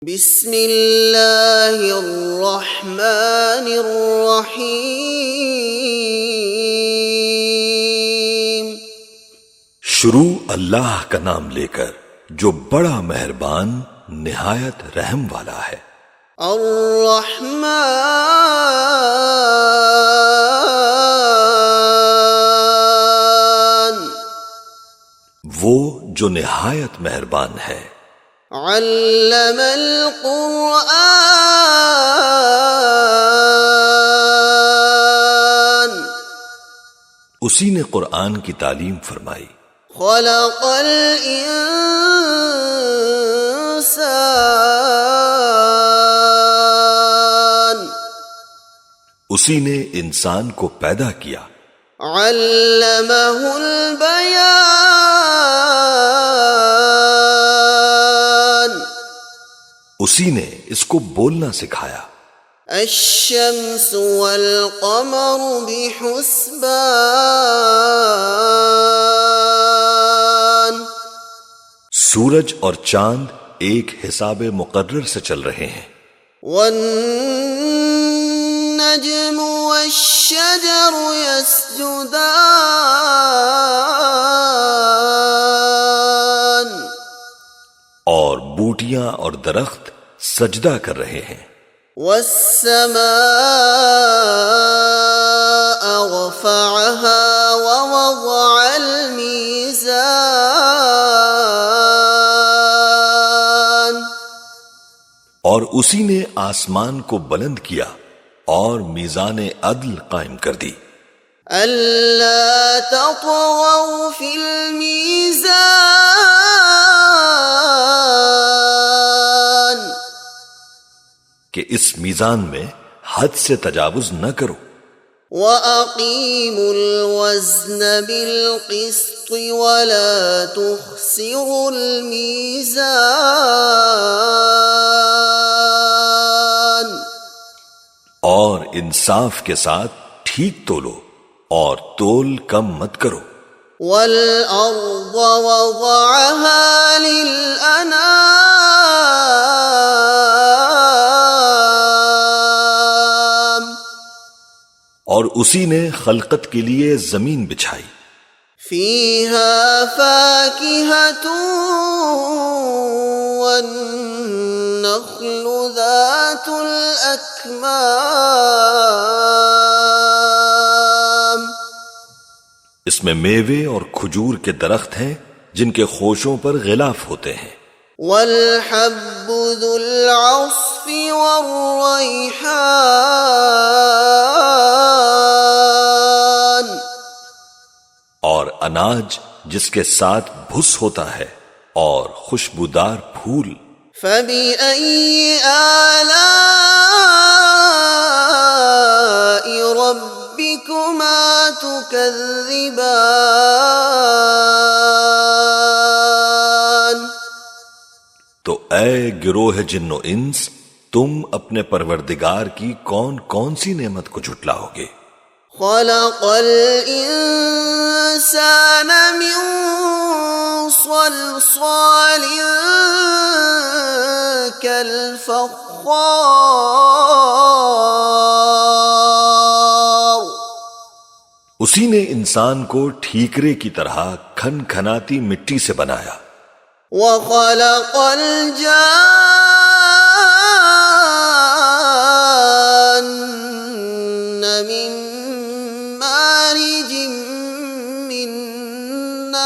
بسم اللہ الرحمن الرحیم۔ شروع اللہ کا نام لے کر جو بڑا مہربان نہایت رحم والا ہے۔ الرحمن، وہ جو نہایت مہربان ہے۔ علم القرآن، اسی نے قرآن کی تعلیم فرمائی۔ خلق الانسان، اسی نے انسان کو پیدا کیا۔ علمہ البیان، اسی نے اس کو بولنا سکھایا۔ الشمس والقمر بحسبان، سورج اور چاند ایک حساب مقرر سے چل رہے ہیں۔ والنجم والشجر يسجدان، اور بوٹیاں اور درخت سجدہ کر رہے ہیں۔ والسماء رفعها ووضع الميزان، اور اسی نے آسمان کو بلند کیا اور میزان عدل قائم کر دی۔ ألا تطغوا في الميزان، کہ اس میزان میں حد سے تجاوز نہ کرو۔ وَأَقِيمُوا الْوَزْنَ بِالْقِسْطِ وَلَا تُخْسِرُوا الْمِيزَانَ، اور انصاف کے ساتھ ٹھیک تولو اور تول کم مت کرو۔ وَالْأَرْضَ وَضَعَهَا لِلْأَنَامِ، اور اسی نے خلقت کے لیے زمین بچھائی۔ فِيهَا فَاكِهَةٌ وَالنَّخْلُ ذَاتُ الْأَكْمَامِ، اس میں میوے اور کھجور کے درخت ہیں جن کے خوشوں پر غلاف ہوتے ہیں۔ وَالْحَبُّ ذُو الْعَصْفِ وَالرَّيْحَانِ، اور اناج جس کے ساتھ بھس ہوتا ہے اور خوشبودار پھول۔ فَبِأَيِّ آلَاءِ رَبِّكُمَا تُكَذِّبَانِ، تو اے گروہ جن و انس، تم اپنے پروردگار کی کون کون سی نعمت کو جھٹلاؤ گے؟ خَلَقَ الْإِنسَانَ مِنْ صَلْصَالٍ كَالْفَخَّارِ، اسی نے انسان کو ٹھیکرے کی طرح کھن کھناتی مٹی سے بنایا۔ وَخَلَقَ الْجَانَّ مِن مَّارِجٍ مِّن نَّارٍ،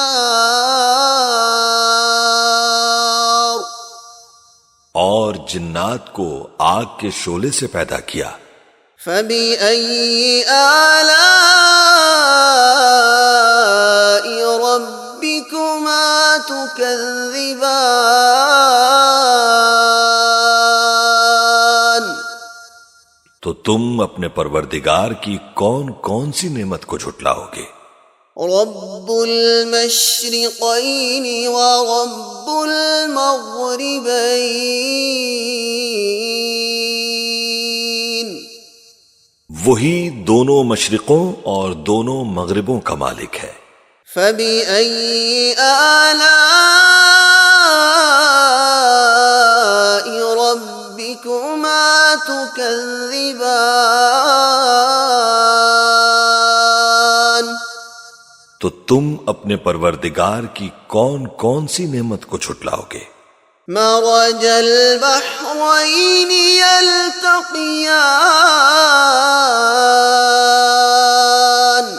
اور جنات کو آگ کے شعلے سے پیدا کیا۔ فَبِأَيِّ آلَاءِ رَبِّكُمَا تُكَذِّبَانِ، تو تم اپنے پروردگار کی کون کون سی نعمت کو جھٹلاؤ گے؟ رب المشرقین ورب المغربین، وہی دونوں مشرقوں اور دونوں مغربوں کا مالک ہے۔ فَبِأَيِّ آلَاءِ ربكما تكذبان تو تم اپنے پروردگار کی کون کون سی نعمت کو جھٹلاؤ گے؟ مرج البحرين يلتقيان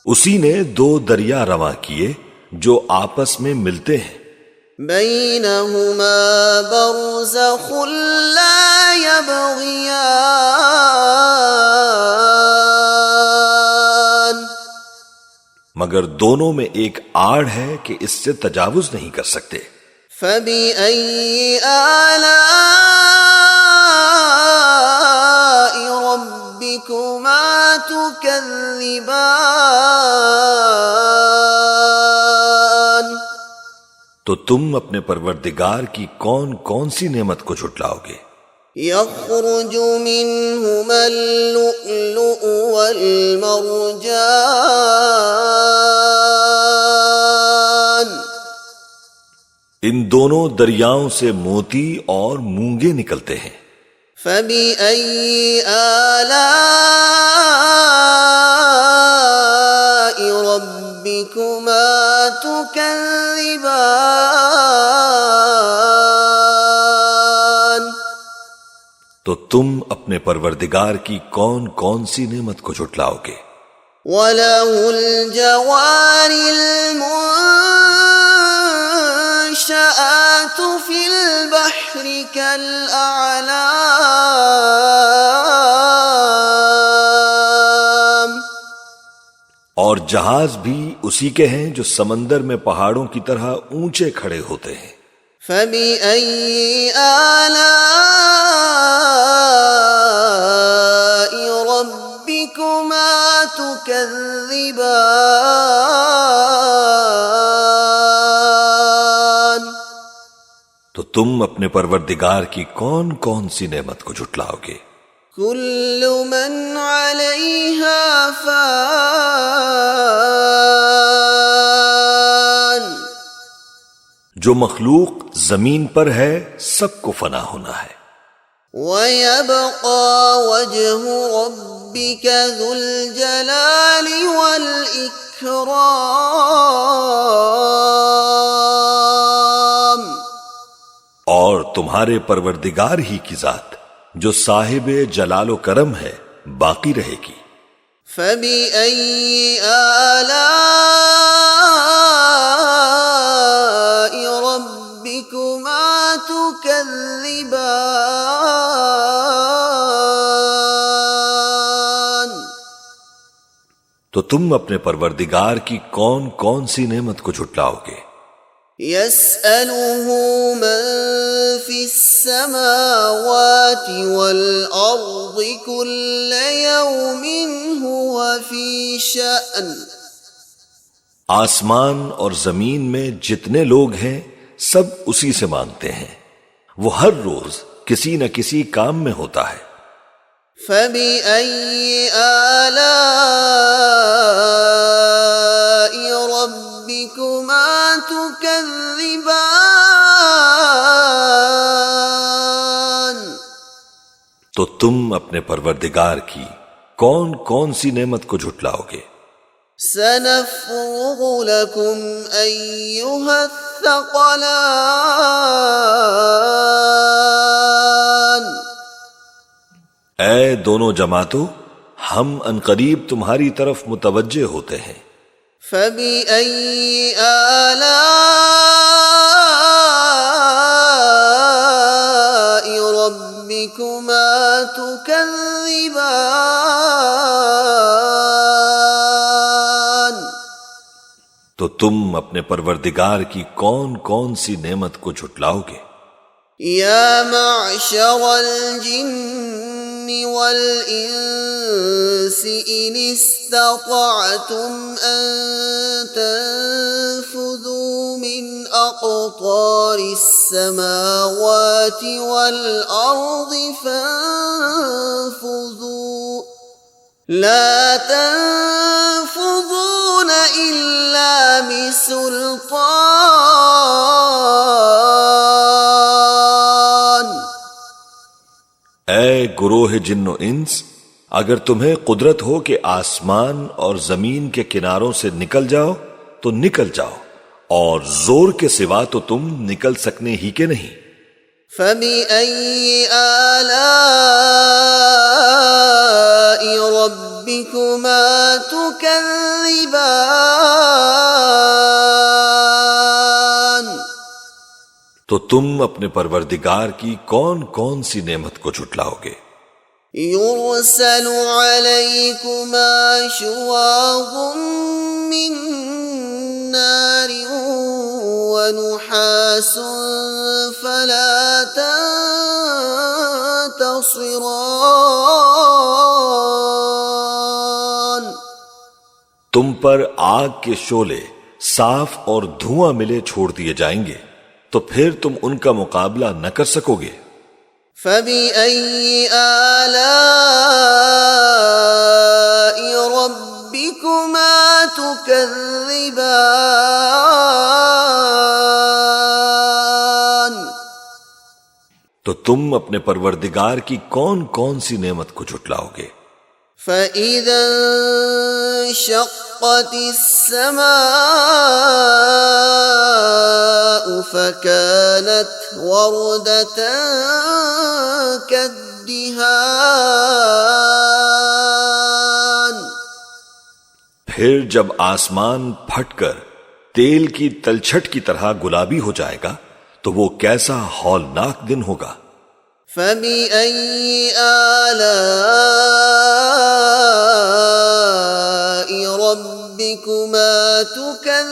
اسی نے دو دریا رواں کیے جو آپس میں ملتے ہیں، بينهما برزخ لا يبغيان مگر دونوں میں ایک آڑ ہے کہ اس سے تجاوز نہیں کر سکتے۔ فبأي آلاء ربكما تكذبان تو تم اپنے پروردگار کی کون کون سی نعمت کو جھٹلاؤ گے؟ يخرج منهما اللؤلؤ والمرجان ان دونوں دریاؤں سے موتی اور مونگے نکلتے ہیں۔ فبأي آلاء ربكما تكذبان تو تم اپنے پروردگار کی کون کون سی نعمت کو جھٹلاؤ گے؟ وَلَهُ الْجَوَارِ الْمُنشَآتُ فِي الْبَحْرِ كَالْأَعْلَامِ اور جہاز بھی اسی کے ہیں جو سمندر میں پہاڑوں کی طرح اونچے کھڑے ہوتے ہیں۔ فَبِأَيِّ آلَاءِ رَبِّكُمَا تُكَذِّبَانِ تو تم اپنے پروردگار کی کون کون سی نعمت کو جھٹلاؤ گے؟ كل من عليها فان جو مخلوق زمین پر ہے سب کو فنا ہونا ہے، ويبقى وجه ربك ذو الجلال والإكرام اور تمہارے پروردگار ہی کی ذات جو صاحب جلال و کرم ہے باقی رہے گی۔ فبأي آلاء ربكما تكذبان تو تم اپنے پروردگار کی کون کون سی نعمت کو جھٹلاؤ گے؟ يسأله من في السماوات والأرض كل يوم هو في شأن آسمان اور زمین میں جتنے لوگ ہیں سب اسی سے مانگتے ہیں، وہ ہر روز کسی نہ کسی کام میں ہوتا ہے۔ فبأي آلاء ربكما تكذبان تو تم اپنے پروردگار کی کون کون سی نعمت کو جھٹلاؤ گے؟ سنفرغ لكم أيها الثقلان اے دونوں جماعتوں، ہم انقریب تمہاری طرف متوجہ ہوتے ہیں۔ فبأي آلاء ربكما تكذبان تو تم اپنے پروردگار کی کون کون سی نعمت کو جھٹلاؤ گے؟ يا معشر الجن والإنس إن استطعتم أن تنفذوا من أقطار السماوات والأرض فانفذوا لا تنفذون إلا بسلطان اے گروہ جن و انس، اگر تمہیں قدرت ہو کہ آسمان اور زمین کے کناروں سے نکل جاؤ تو نکل جاؤ، اور زور کے سوا تو تم نکل سکنے ہی کے نہیں۔ فَبِأَيِّ آلَاءِ رَبِّكُمَا تُكَذِّبَانِ، تو تم اپنے پروردگار کی کون کون سی نعمت کو جھٹلاؤ گے؟ يُرْسَلُ عَلَيْكُمَا شُوَاظٌ مِّن نَّارٍ وَنُحَاسٌ فَلَا تَنتَصِرَانِ، تم پر آگ کے شعلے صاف اور دھواں ملے چھوڑ دیے جائیں گے، تو پھر تم ان کا مقابلہ نہ کر سکو گے۔ فَبِأَيِّ آلَاءِ رَبِّكُمَا تُكَذِّبَانِ، تو تم اپنے پروردگار کی کون کون سی نعمت کو جھٹلاؤ گے؟ فَإِذَا انشَقَّتِ السَّمَاءُ فَكَانَتْ وَرْدَةً كَالدِّهَانِ، پھر جب آسمان پھٹ کر تیل کی تلچھٹ کی طرح گلابی ہو جائے گا تو وہ کیسا ہولناک دن ہوگا۔ فَبِأَيِّ آلَاءِ رَبِّكُمَا تُكَذِّبَانِ،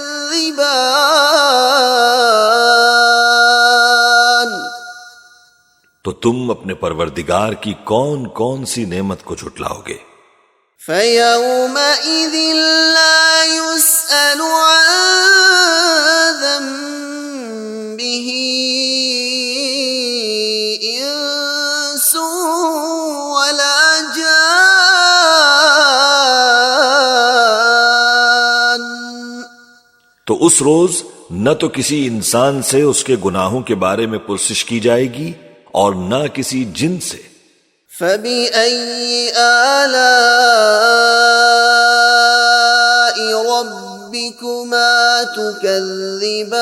تو تم اپنے پروردگار کی کون کون سی نعمت کو جھٹلاؤ گے؟ فَيَوْمَئِذٍ لَا يُسْأَلُ عَن ذَنبِهِ إِنسٌ وَلَا جَانٌّ، تو اس روز نہ تو کسی انسان سے اس کے گناہوں کے بارے میں پرسش کی جائے گی اور نہ کسی جن سے۔ فَبِأَيِّ آلَاءِ رَبِّكُمَا تُكَذِّبَانِ،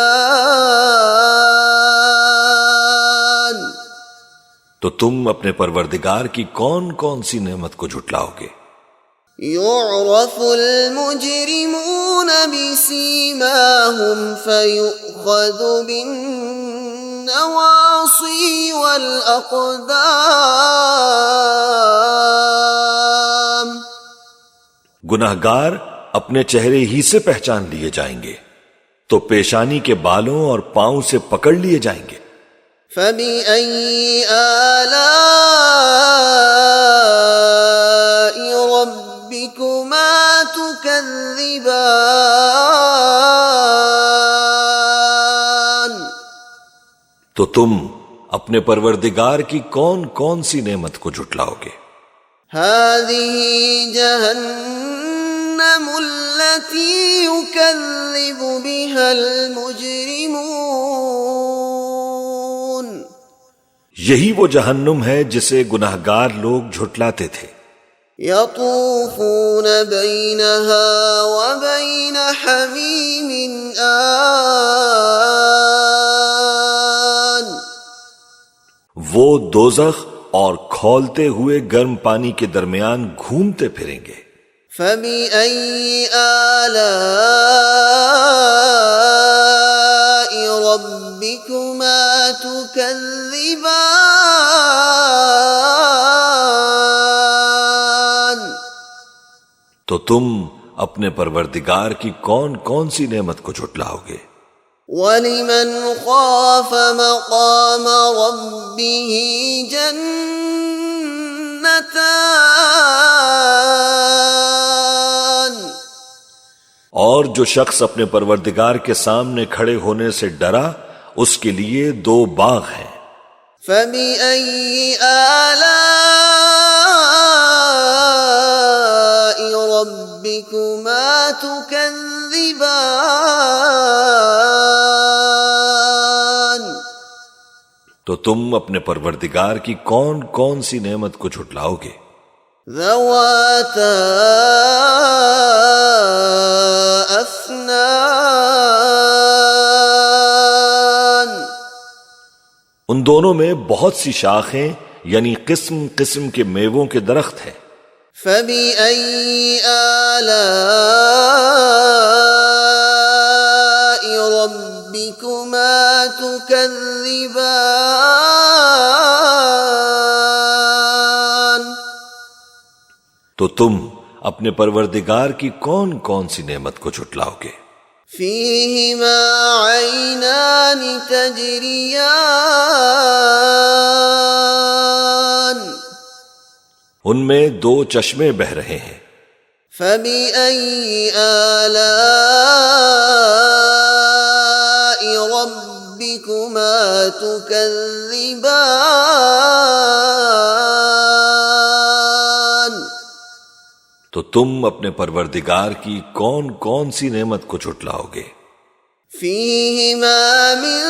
تو تم اپنے پروردگار کی کون کون سی نعمت کو جھٹلاؤ گے؟ يُعْرَفُ الْمُجْرِمُونَ بِسِيمَاهُمْ فَيُؤْخَذُ بِالنَّوَاصِي وَالْأَقْدَامِ، گناہگار اپنے چہرے ہی سے پہچان لیے جائیں گے تو پیشانی کے بالوں اور پاؤں سے پکڑ لیے جائیں گے۔ فَبِأَيِّ آلَاءِ رَبِّكُمَا تُكَذِّبَانِ، تو تم اپنے پروردگار کی کون کون سی نعمت کو جھٹلاؤ گے؟ هَذِهِ جَهَنَّمُ الَّتِي يُكَذِّبُ بِهَا الْمُجْرِمُونَ، یہی وہ جہنم ہے جسے گناہگار لوگ جھٹلاتے تھے۔ يَطُوفُونَ بَيْنَهَا وَبَيْنَ حَمِيمٍ آنٍ، وہ دوزخ اور کھولتے ہوئے گرم پانی کے درمیان گھومتے پھریں گے۔ فَبِأَيِّ آلَاءِ رَبِّكُمَا تُكَذِّبَانِ، تو تم اپنے پروردگار کی کون کون سی نعمت کو جھٹلاؤ گے؟ وَلِمَنْ خَافَ مَقَامَ رَبِّهِ جَنَّتَانِ، اور جو شخص اپنے پروردگار کے سامنے کھڑے ہونے سے ڈرا اس کے لیے 2 باغ ہیں۔ فَبِأَيِّ آلَاءِ رَبِّكُمَا تُكَذِّبَانِ، تو تم اپنے پروردگار کی کون کون سی نعمت کو جھٹلاؤ گے؟ ذواتا افنان، ان دونوں میں بہت سی شاخیں یعنی قسم قسم کے میووں کے درخت ہیں۔ فبأي آلاء ربكما تكذبان، تو تم اپنے پروردگار کی کون کون سی نعمت کو جھٹلاؤ گے؟ فيهما عينان تجريان، ان میں دو چشمے بہ رہے ہیں۔ فبأي آلاء ربكما تكذبان، تو تم اپنے پروردگار کی کون کون سی نعمت کو جھٹلاؤ گے؟ فيهما من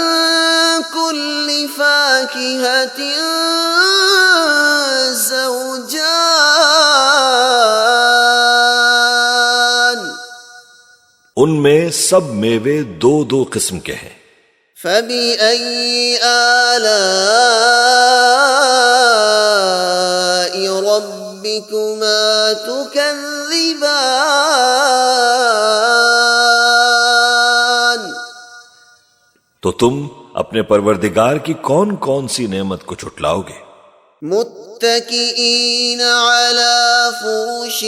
كل فاكهة زوجان، ان میں سب میوے دو دو قسم کے ہیں۔ فبأي آلاء ربكما تكذبان، تو تم اپنے پروردگار کی کون کون سی نعمت کو جھٹلاؤ گے؟ متكئين على فرش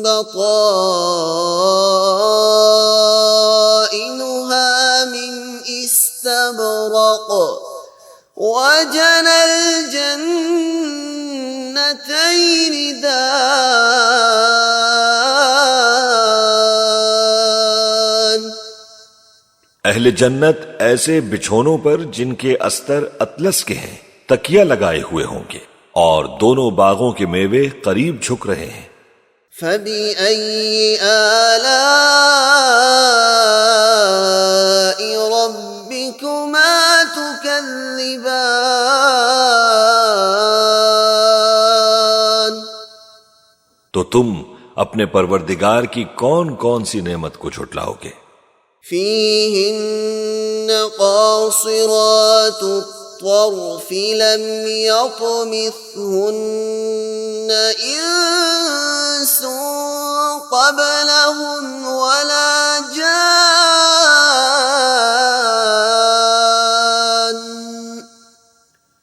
بطائنها من استبرق، وجنى الجنتين دان، اہل جنت ایسے بچھونوں پر جن کے استر اطلس کے ہیں تکیہ لگائے ہوئے ہوں گے، اور دونوں باغوں کے میوے قریب جھک رہے ہیں۔ فبأي آلاء ربكما تكذبان، تو تم اپنے پروردگار کی کون کون سی نعمت کو جھٹلاؤ گے؟ فيهن قاصرات الطرف لم يطمثهن إنس قبلهم ولا جان،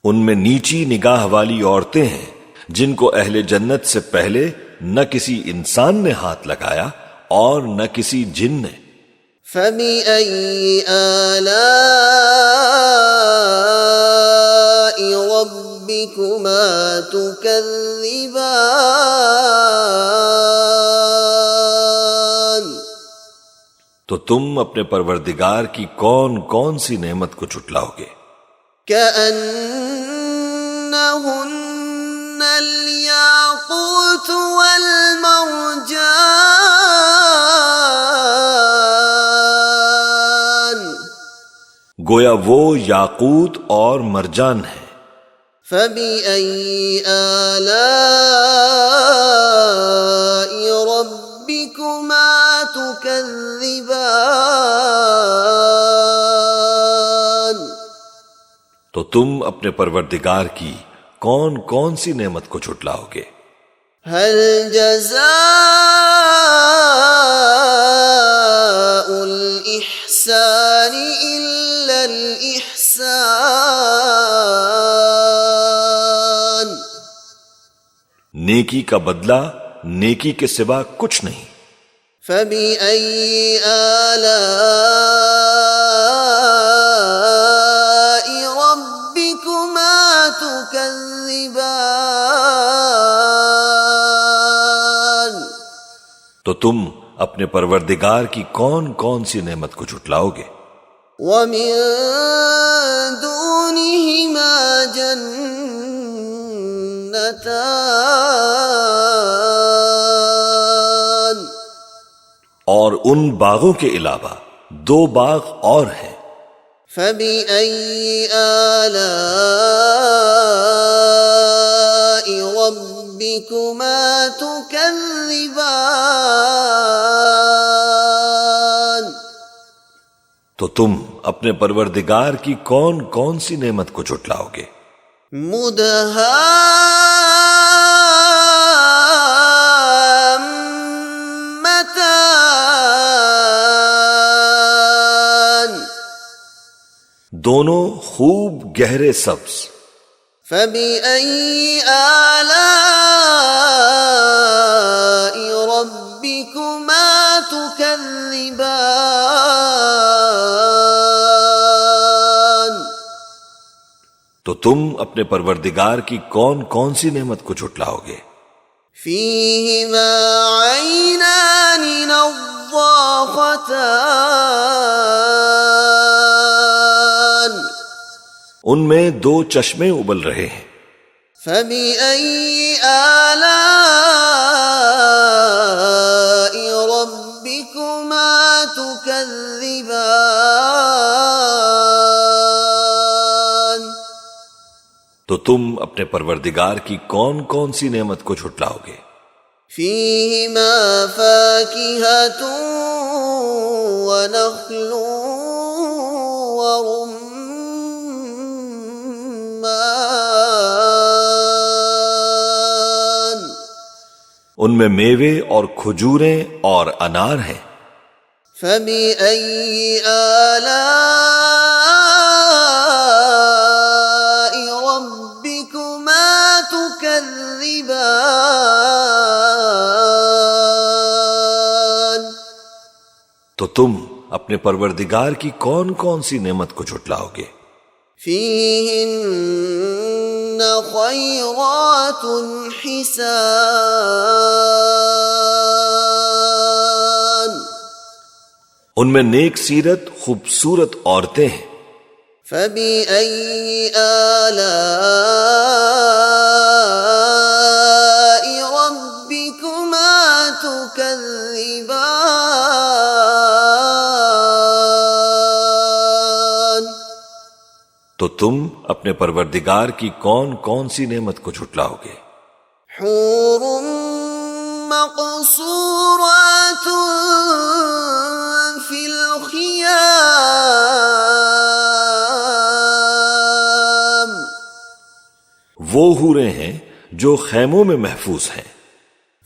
ان میں نیچی نگاہ والی عورتیں ہیں جن کو اہل جنت سے پہلے نہ کسی انسان نے ہاتھ لگایا اور نہ کسی جن نے۔ فبأي آلاء ربكما تكذبان، تو تم اپنے پروردگار کی کون کون سی نعمت کو جھٹلاؤ گے؟ كأنهن الياقوت والمرجان، گویا وہ یاقوت اور مرجان ہے۔ فبأي آلاء ربكما تكذبان، تو تم اپنے پروردگار کی کون کون سی نعمت کو جھٹلاؤ گے؟ هل جزاء الإحسان إلا الإحسان، نیکی کا بدلہ نیکی کے سوا کچھ نہیں۔ فبأي آلاء ربكما تكذبان، تو تم اپنے پروردگار کی کون کون سی نعمت کو جھٹلاؤ گے؟ ومن دونهما جنتان، اور ان باغوں کے علاوہ دو باغ اور ہیں۔ فبأي آلاء ربكما تكذبان؟ تو تم اپنے پروردگار کی کون کون سی نعمت کو جھٹلاؤ گے؟ مدہامتان، دونوں خوب گہرے سبز۔ فبأي آلاء ربكما تكذبان؟ تو تم اپنے پروردگار کی کون کون سی نعمت کو جھٹلاؤ گے؟ فيهما عينان نضاختان، ان میں دو چشمے ابل رہے ہیں۔ فبأي آلاء ربكما تكذبان؟ تو تم اپنے پروردگار کی کون کون سی نعمت کو جھٹلاؤ گے؟ فيهما فاكهة ونخل ورمان، ان میں میوے اور کھجوریں اور انار ہیں۔ فبأي آلاء ربكما تكذبان؟ تو تم اپنے پروردگار کی کون کون سی نعمت کو جھٹلاؤ گے؟ فيهن خيرات حسان، ان میں نیک سیرت خوبصورت عورتیں ہیں۔ فبأي آلاء ربكما تكذبان؟ تو تم اپنے پروردگار کی کون کون سی نعمت کو جھٹلاؤ گے؟ حور مقصورات في الخيام، وہ حوریں ہیں جو خیموں میں محفوظ ہیں۔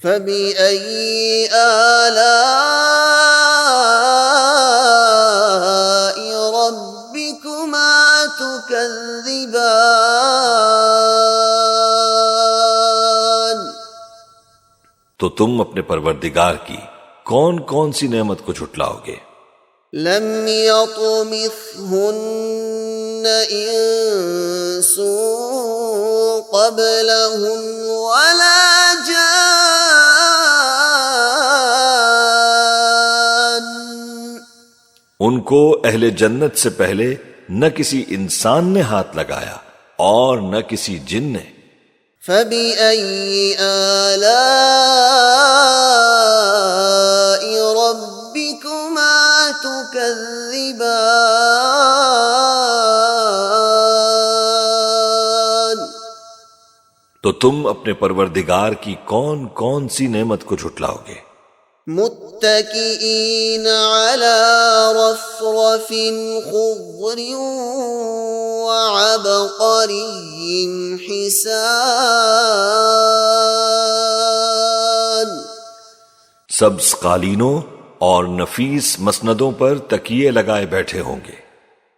فبأي آلاء ربكما تكذبان؟ تو تم اپنے پروردگار کی کون کون سی نعمت کو جھٹلاؤ گے؟ لم يطمثهن انس قبلهم ولا جان، ان کو اہل جنت سے پہلے نہ کسی انسان نے ہاتھ لگایا اور نہ کسی جن نے۔ فبأي آلاء ربكما تكذبان؟ تو تم اپنے پروردگار کی کون کون سی نعمت کو جھٹلاؤ گے؟ متكئين على رفرف خضر وعبقري حسان، سبز قالینوں اور نفیس مسندوں پر تکیے لگائے بیٹھے ہوں گے۔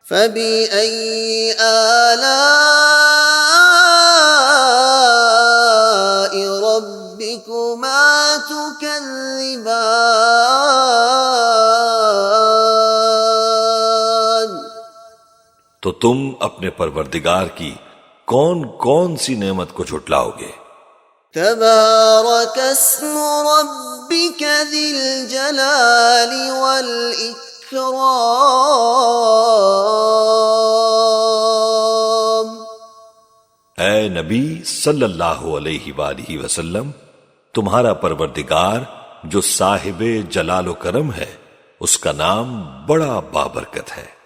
فبأي آلاء ربكما تكذبان؟ تو تم اپنے پروردگار کی کون کون سی نعمت کو جھٹلاؤ گے؟ تبارك اسم ربك ذي الجلال والإكرام۔ اے نبی صلی اللہ علیہ وآلہ وسلم، تمہارا پروردگار جو صاحب جلال و کرم ہے، اس کا نام بڑا بابرکت ہے۔